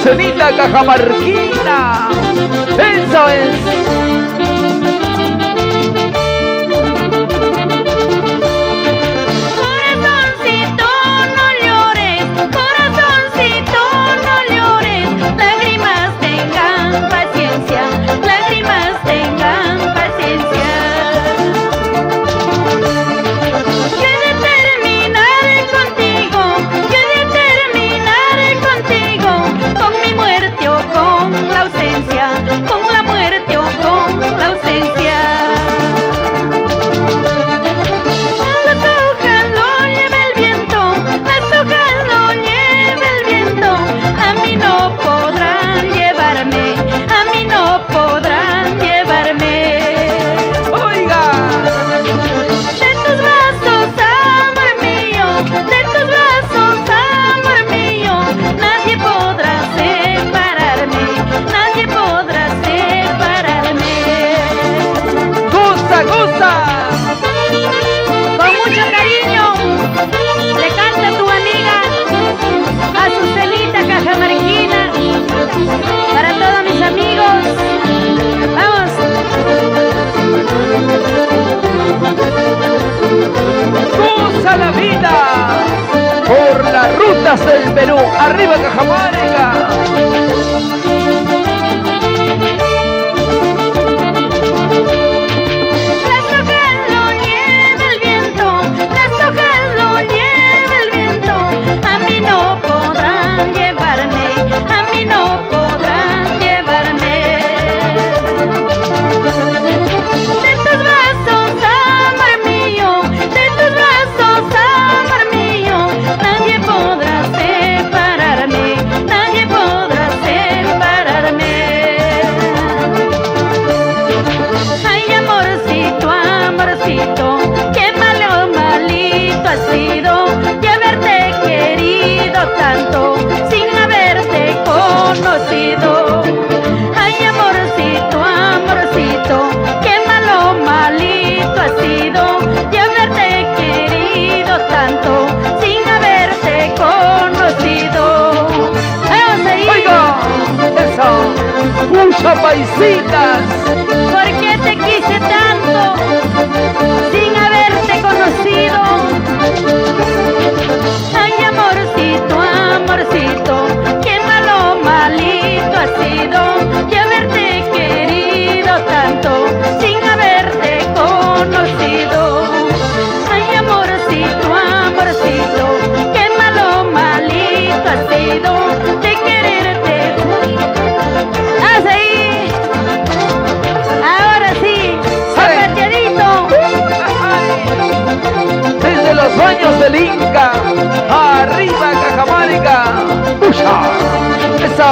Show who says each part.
Speaker 1: Azucenita Cajamarquina. Eso es.
Speaker 2: Para todos mis amigos, vamos.
Speaker 1: Goza la vida por las rutas del Perú. Arriba Cajamarca.
Speaker 2: Qué malo, malito has sido de haberte querido tanto sin haberte conocido. Ay, amorcito, amorcito, qué malo, malito has sido de haberte querido tanto sin haberte conocido. Vamos ahí.
Speaker 1: Oiga, eso, muchas paisitas.
Speaker 2: ¿Por qué te quise tanto sin haberte conocido? Ay, amorcito, amorcito, qué malo, malito has sido de haberte querido tanto sin haberte conocido. Ay, amorcito, amorcito, qué malo, malito has sido de quererte. ¡Haz ahí! Ahora sí, zapateadito.
Speaker 1: Desde los sueños del Inca, arriba Cajamarca. ¡Ucha! Eso.